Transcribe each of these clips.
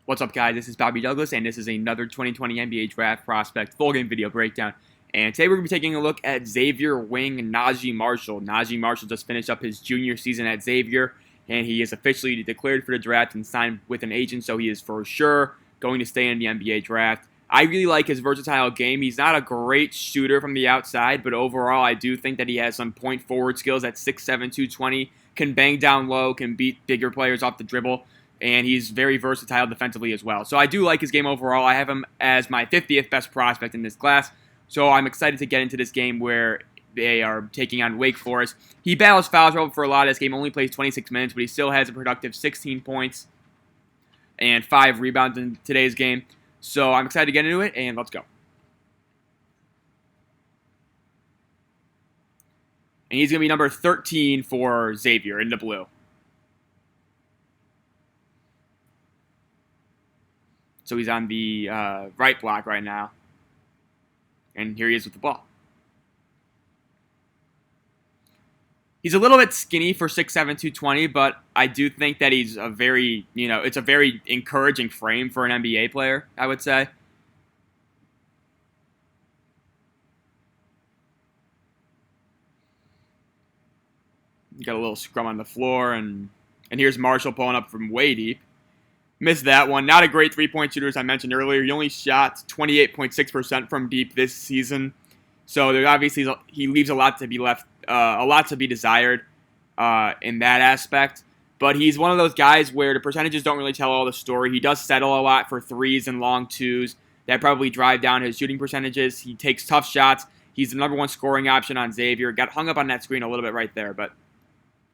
What's up, guys? This is Bobby Douglas, and this is another 2020 NBA Draft Prospect full game video breakdown. And today we're going to be taking a look at Xavier wing Naji Marshall. Naji Marshall just finished up his junior season at Xavier, and he is officially declared for the draft and signed with an agent, so he is for sure going to stay in the NBA draft. I really like his versatile game. He's not a great shooter from the outside, but overall I do think that he has some point forward skills at 6'7", 220, can bang down low, can beat bigger players off the dribble, and he's very versatile defensively as well. So I do like his game overall. I have him as my 50th best prospect in this class, so I'm excited to get into this game where they are taking on Wake Forest. He battles foul trouble for a lot of this game, only plays 26 minutes, but he still has a productive 16 points and 5 rebounds in today's game. So I'm excited to get into it, and let's go. And he's going to be number 13 for Xavier in the blue. So he's on the right block right now. And here he is with the ball. He's a little bit skinny for 6'7", 220, but I do think that he's a very, it's a very encouraging frame for an NBA player, I would say. Got a little scrum on the floor, and here's Marshall pulling up from way deep. Missed that one. Not a great three-point shooter, as I mentioned earlier. He only shot 28.6% from deep this season. So there obviously he leaves a lot to be desired in that aspect. But he's one of those guys where the percentages don't really tell all the story. He does settle a lot for threes and long twos that probably drive down his shooting percentages. He takes tough shots. He's the number one scoring option on Xavier. Got hung up on that screen a little bit right there, but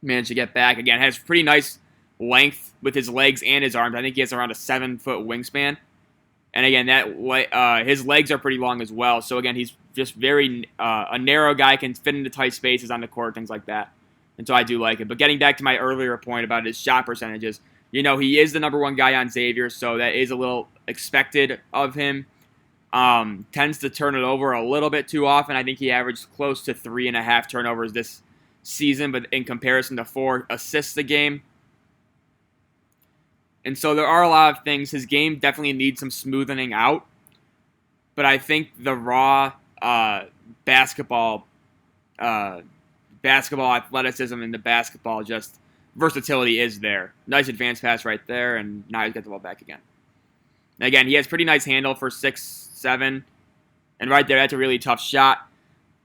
managed to get back. Again, has pretty nice length with his legs and his arms. I think he has around a 7-foot wingspan. And again, his legs are pretty long as well. So again, he's just very a narrow guy, can fit into tight spaces on the court, things like that. And so I do like it. But getting back to my earlier point about his shot percentages, he is the number one guy on Xavier, so that is a little expected of him. Tends to turn it over a little bit too often. I think he averaged close to 3.5 turnovers this season, but in comparison to 4 assists a game. And so there are a lot of things. His game definitely needs some smoothing out. But I think the raw basketball athleticism and the basketball just versatility is there. Nice advanced pass right there, and now he's got the ball back again. And again, he has pretty nice handle for 6'7". And right there, that's a really tough shot.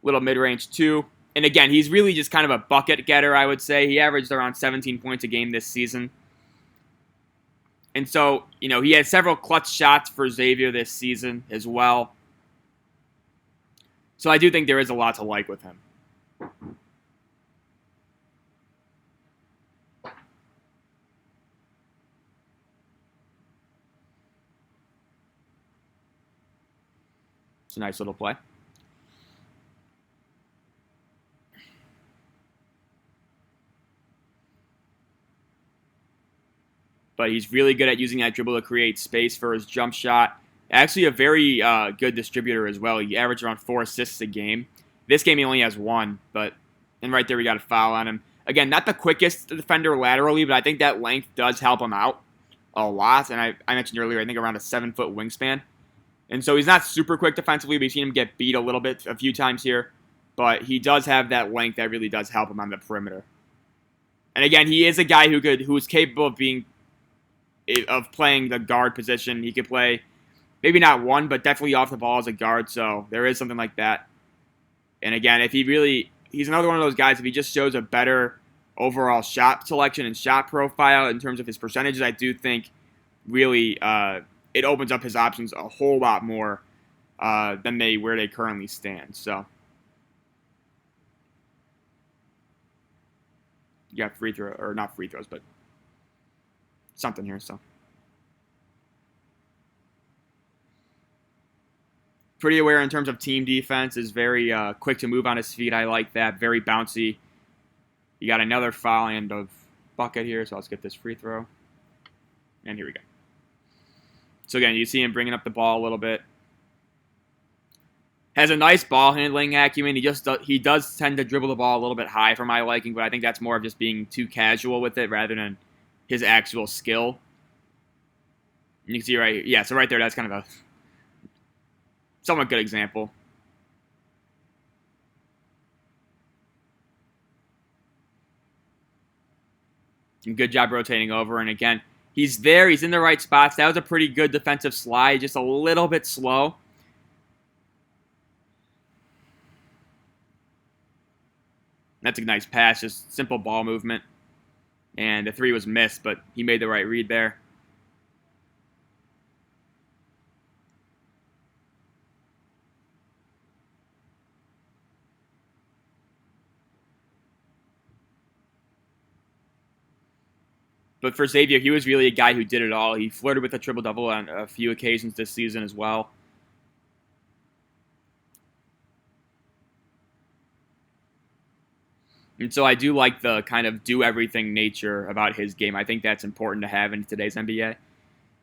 Little mid-range too. And again, he's really just kind of a bucket getter, I would say. He averaged around 17 points a game this season. And so, he had several clutch shots for Xavier this season as well. So I do think there is a lot to like with him. It's a nice little play. But he's really good at using that dribble to create space for his jump shot. Actually, a very good distributor as well. He averaged around 4 assists a game. This game he only has 1, and right there we got a foul on him. Again, not the quickest defender laterally, but I think that length does help him out a lot. And I mentioned earlier, I think around a 7-foot wingspan. And so he's not super quick defensively, but you've seen him get beat a little bit a few times here. But he does have that length that really does help him on the perimeter. And again, he is a guy who is capable of playing the guard position. He could play maybe not one, but definitely off the ball as a guard, so there is something like that. And again, he's another one of those guys, if he just shows a better overall shot selection and shot profile in terms of his percentages, I do think really it opens up his options a whole lot more than where they currently stand. So you got free throw, or not free throws, but something here, so. Pretty aware in terms of team defense, is very quick to move on his feet. I like that. Very bouncy. You got another foul and a bucket here, so let's get this free throw. And here we go. So again, you see him bringing up the ball a little bit. Has a nice ball handling acumen. He does tend to dribble the ball a little bit high for my liking, but I think that's more of just being too casual with it rather than his actual skill. You can see right here. Yeah, so right there, that's kind of a somewhat good example. And good job rotating over. And again, he's there. He's in the right spots. That was a pretty good defensive slide, just a little bit slow. That's a nice pass, just simple ball movement. And the three was missed, but he made the right read there. But for Xavier, he was really a guy who did it all. He flirted with a triple-double on a few occasions this season as well. And so I do like the kind of do-everything nature about his game. I think that's important to have in today's NBA.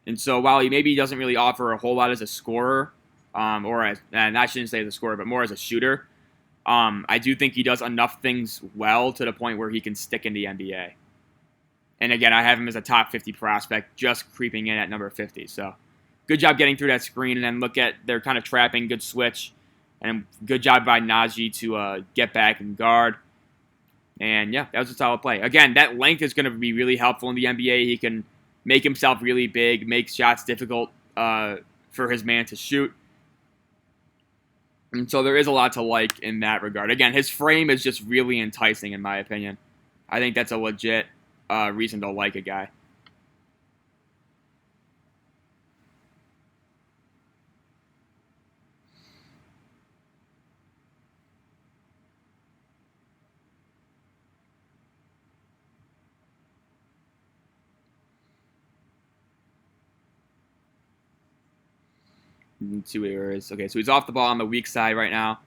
And so while he maybe doesn't really offer a whole lot as a scorer, and I shouldn't say as a scorer, but more as a shooter, I do think he does enough things well to the point where he can stick in the NBA. And again, I have him as a top 50 prospect, just creeping in at number 50. So good job getting through that screen. And then look at their kind of trapping, good switch. And good job by Naji to get back and guard. And yeah, that was a solid play. Again, that length is going to be really helpful in the NBA. He can make himself really big, make shots difficult for his man to shoot. And so there is a lot to like in that regard. Again, his frame is just really enticing, in my opinion. I think that's a legit reason to like a guy. Let's see where he is. Okay, so he's off the ball on the weak side right now.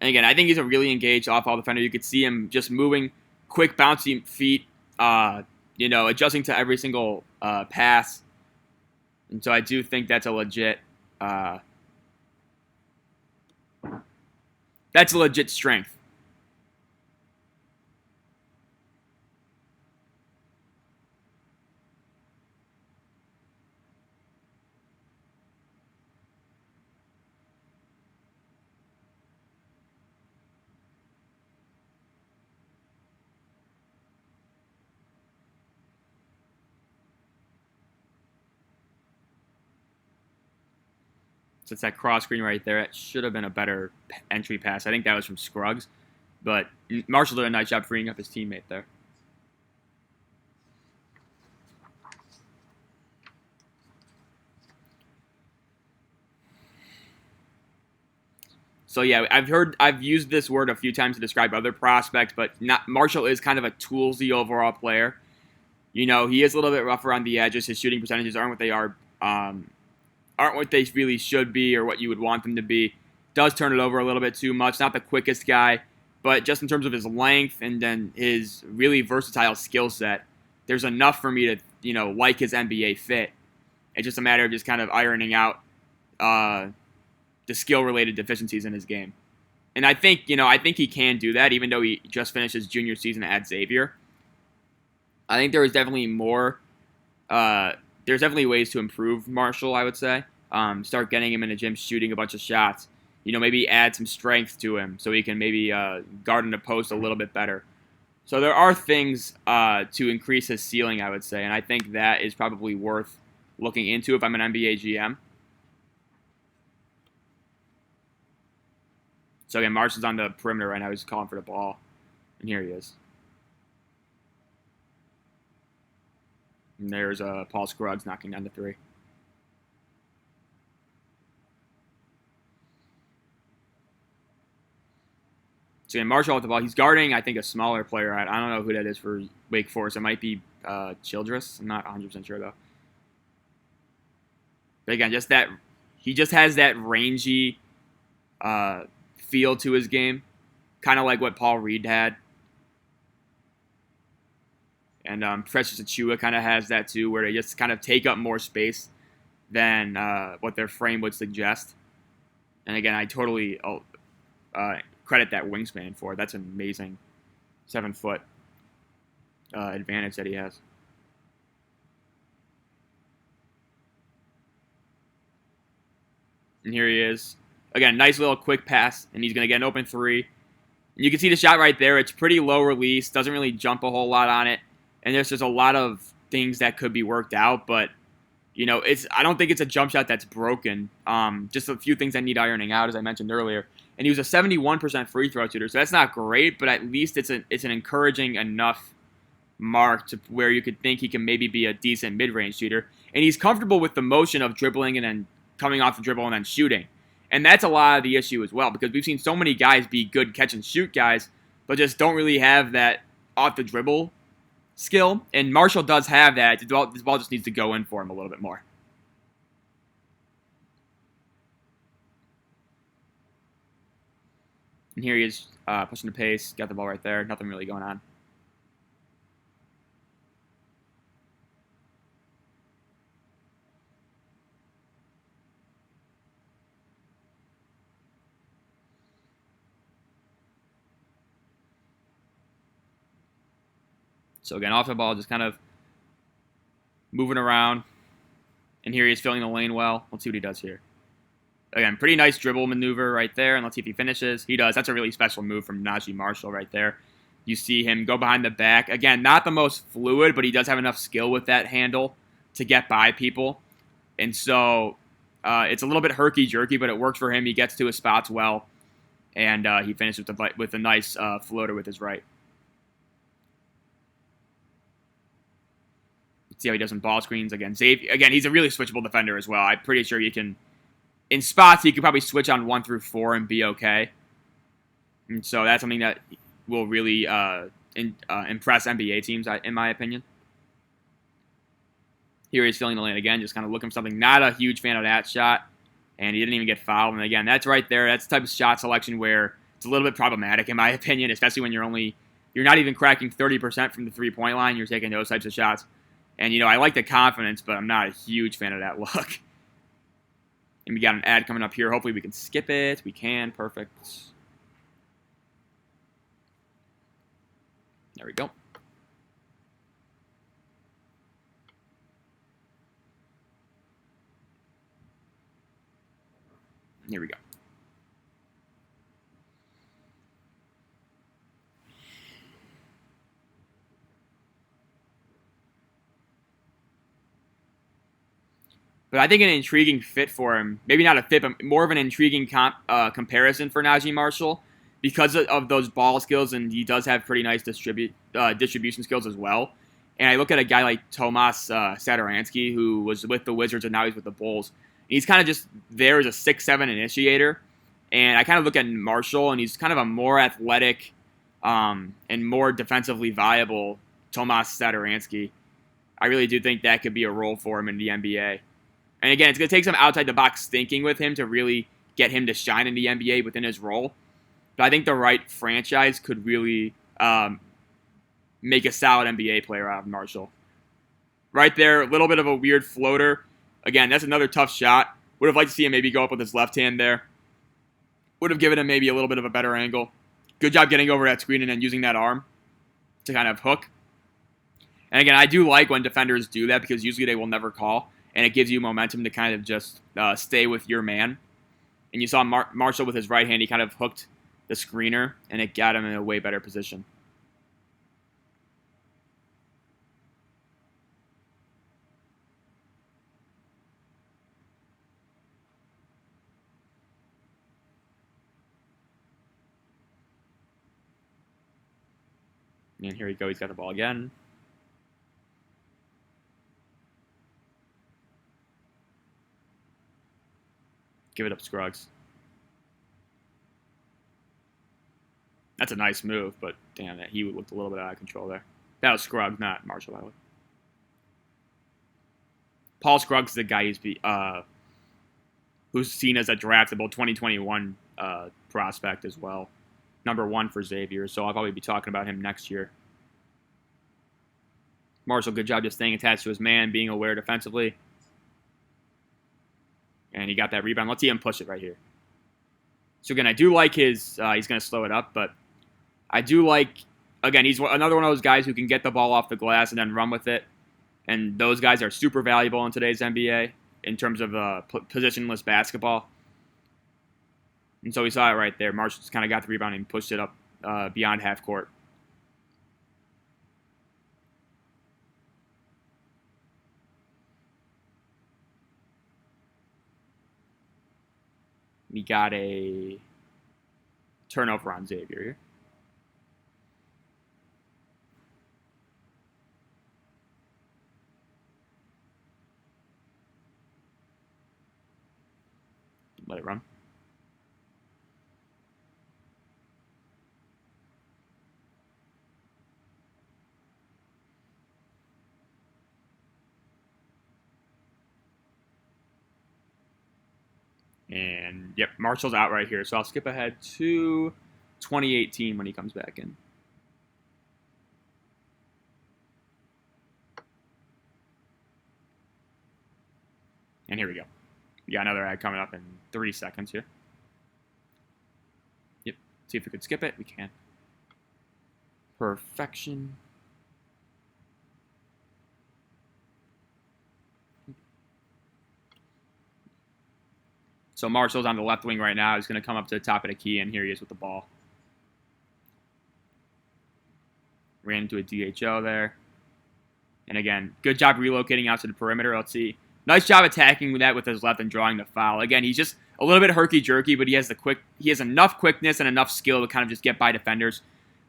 And again, I think he's a really engaged off-ball defender. You could see him just moving, quick, bouncy feet, adjusting to every single pass. And so I do think that's a legit strength. So it's that cross screen right there. It should have been a better entry pass. I think that was from Scruggs. But Marshall did a nice job freeing up his teammate there. So yeah, I've used this word a few times to describe other prospects, but Marshall is kind of a toolsy overall player. You know, he is a little bit rough around the edges. His shooting percentages aren't what they are. Aren't what they really should be or what you would want them to be. Does turn it over a little bit too much. Not the quickest guy, but just in terms of his length and then his really versatile skill set, there's enough for me to, like his NBA fit. It's just a matter of just kind of ironing out the skill-related deficiencies in his game. And I think he can do that, even though he just finished his junior season at Xavier. I think there is definitely more. There's definitely ways to improve Marshall, I would say. Start getting him in the gym, shooting a bunch of shots. Maybe add some strength to him so he can maybe guard in the post a little bit better. So there are things to increase his ceiling, I would say, and I think that is probably worth looking into if I'm an NBA GM. So again, Marshall's on the perimeter right now. He's calling for the ball, and here he is. And there's Paul Scruggs knocking down the three. So yeah, Marshall with the ball. He's guarding, I think, a smaller player. I don't know who that is for Wake Forest. It might be Childress. I'm not 100% sure, though. But again, he just has that rangy feel to his game, kind of like what Paul Reed had. And Precious Achiuwa kind of has that too, where they just kind of take up more space than what their frame would suggest. And again, I totally credit that wingspan for it. That's an amazing 7-foot advantage that he has. And here he is. Again, nice little quick pass, and he's going to get an open three. And you can see the shot right there. It's pretty low release, doesn't really jump a whole lot on it. And there's just a lot of things that could be worked out, but I don't think it's a jump shot that's broken. Just a few things that need ironing out, as I mentioned earlier. And he was a 71% free throw shooter, so that's not great, but at least it's an encouraging enough mark to where you could think he can maybe be a decent mid-range shooter. And he's comfortable with the motion of dribbling and then coming off the dribble and then shooting. And that's a lot of the issue as well, because we've seen so many guys be good catch-and-shoot guys, but just don't really have that off-the-dribble skill. And Marshall does have that. This ball just needs to go in for him a little bit more. And here he is pushing the pace. Got the ball right there. Nothing really going on. So again, off the ball, just kind of moving around. And here he is filling the lane well. Let's see what he does here. Again, pretty nice dribble maneuver right there, and let's see if he finishes. He does. That's a really special move from Naji Marshall right there. You see him go behind the back. Again, not the most fluid, but he does have enough skill with that handle to get by people. And so it's a little bit herky-jerky, but it works for him. He gets to his spots well, and he finishes with a nice floater with his right. Let's see how he does in ball screens. Again, Xavier, he's a really switchable defender as well. I'm pretty sure you can... In spots, he could probably switch on 1 through 4 and be okay. And so that's something that will really impress NBA teams, in my opinion. Here he's filling the lane again, just kind of looking for something. Not a huge fan of that shot, and he didn't even get fouled. And again, that's right there. That's the type of shot selection where it's a little bit problematic, in my opinion, especially when you're not even cracking 30% from the three-point line. You're taking those types of shots. And, I like the confidence, but I'm not a huge fan of that look. And we got an ad coming up here. Hopefully we can skip it. We can. Perfect. There we go. Here we go. But I think an intriguing fit for him, maybe not a fit, but more of an intriguing comparison for Naji Marshall because of those ball skills, and he does have pretty nice distribution skills as well. And I look at a guy like Tomas Satoransky, who was with the Wizards and now he's with the Bulls. He's kind of just there as a 6'7" initiator. And I kind of look at Marshall, and he's kind of a more athletic and more defensively viable Tomas Satoransky. I really do think that could be a role for him in the NBA. And again, it's going to take some outside-the-box thinking with him to really get him to shine in the NBA within his role. But I think the right franchise could really make a solid NBA player out of Marshall. Right there, a little bit of a weird floater. Again, that's another tough shot. Would have liked to see him maybe go up with his left hand there. Would have given him maybe a little bit of a better angle. Good job getting over that screen and then using that arm to kind of hook. And again, I do like when defenders do that because usually they will never call. And it gives you momentum to kind of just stay with your man. And you saw Marshall with his right hand, he kind of hooked the screener, and it got him in a way better position. And here we go, he's got the ball again. Give it up, Scruggs. That's a nice move, but damn, that he looked a little bit out of control there. That was Scruggs, not Marshall, by the way. Paul Scruggs is the guy who's seen as a draftable 2021 prospect as well. Number 1 for Xavier, so I'll probably be talking about him next year. Marshall, good job just staying attached to his man, being aware defensively. And he got that rebound. Let's see him push it right here. So again, I do like his, he's going to slow it up, but I do like, again, he's another one of those guys who can get the ball off the glass and then run with it. And those guys are super valuable in today's NBA in terms of positionless basketball. And so we saw it right there. Marshall just kind of got the rebound and pushed it up beyond half court. We got a turnover on Xavier here. Let it run. And, yep, Marshall's out right here. So I'll skip ahead to 2018 when he comes back in. And here we go. We got another ad coming up in 3 seconds here. Yep. See if we could skip it. We can. Perfection. So Marshall's on the left wing right now. He's going to come up to the top of the key, and here he is with the ball. Ran into a DHO there. And again, good job relocating out to the perimeter. Let's see. Nice job attacking that with his left and drawing the foul. Again, he's just a little bit herky-jerky, but he has enough quickness and enough skill to kind of just get by defenders.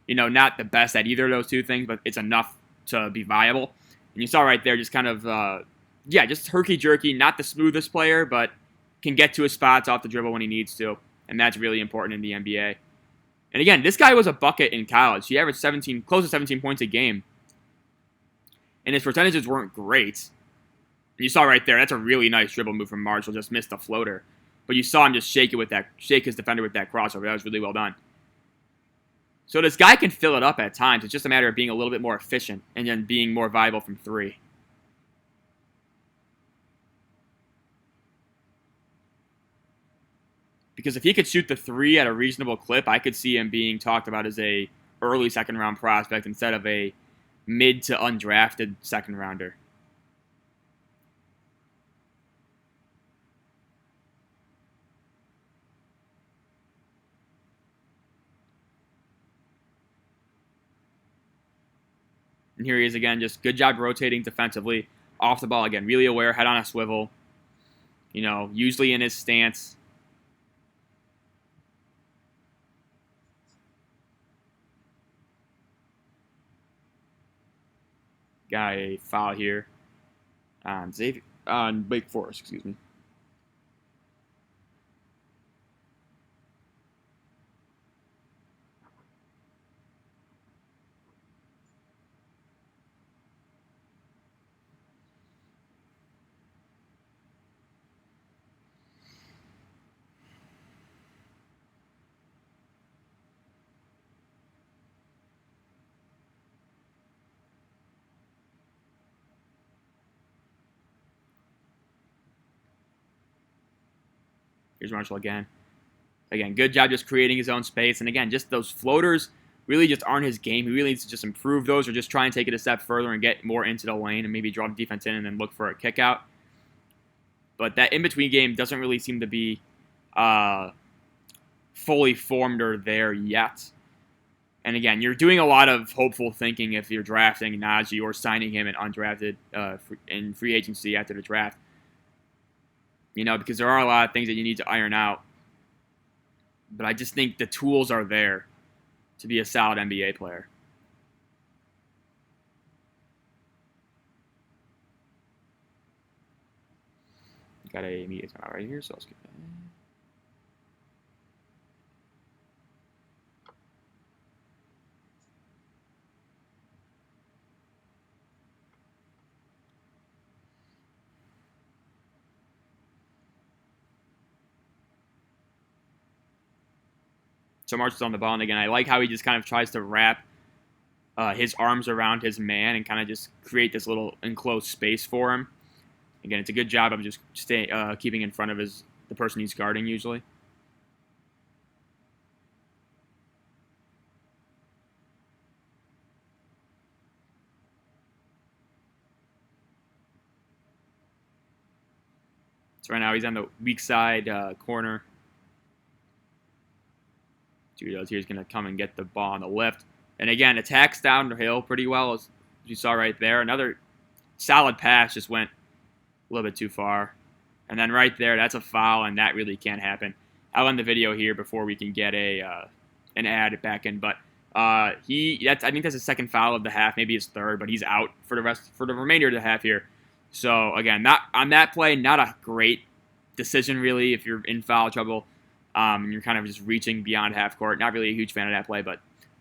You know, not the best at either of those two things, but it's enough to be viable. And you saw right there just kind of, just herky-jerky, not the smoothest player, but can get to his spots off the dribble when he needs to. And that's really important in the NBA. And again, this guy was a bucket in college. He averaged close to 17 points a game. And his percentages weren't great. You saw right there, that's a really nice dribble move from Marshall. Just missed the floater. But you saw him just shake his defender with that crossover. That was really well done. So this guy can fill it up at times. It's just a matter of being a little bit more efficient and then being more viable from three. Because if he could shoot the three at a reasonable clip, I could see him being talked about as a early second-round prospect instead of a mid to undrafted second-rounder. And here he is again, just good job rotating defensively. Off the ball again, really aware, head on a swivel. You know, usually in his stance. Got a foul here on Xavier, on Wake Forest, excuse me. Here's Marshall again. Again, good job just creating his own space. And again, just those floaters really just aren't his game. He really needs to just improve those or just try and take it a step further and get more into the lane and maybe draw the defense in and then look for a kick out. But that in-between game doesn't really seem to be fully formed or there yet. And again, you're doing a lot of hopeful thinking if you're drafting Naji or signing him in undrafted in free agency after the draft. You know, because there are a lot of things that you need to iron out. But I just think the tools are there to be a solid NBA player. Got a media timeout right here, so I'll skip that. So Marshall's on the ball, and again, I like how he just kind of tries to wrap his arms around his man and kind of just create this little enclosed space for him. Again, it's a good job of just keeping in front of the person he's guarding usually. So right now he's on the weak side corner. See what he does here. He's going to come and get the ball on the lift. And again, attacks downhill pretty well, as you saw right there. Another solid pass, just went a little bit too far. And then right there, that's a foul, and that really can't happen. I'll end the video here before we can get an ad back in. But I think that's his second foul of the half, maybe his third, but he's out for the remainder of the half here. So again, not on that play, not a great decision really if you're in foul trouble. And you're kind of just reaching beyond half court. Not really a huge fan of that play, but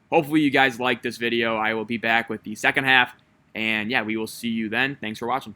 hopefully you guys like this video. I will be back with the second half, and yeah, we will see you then. Thanks for watching.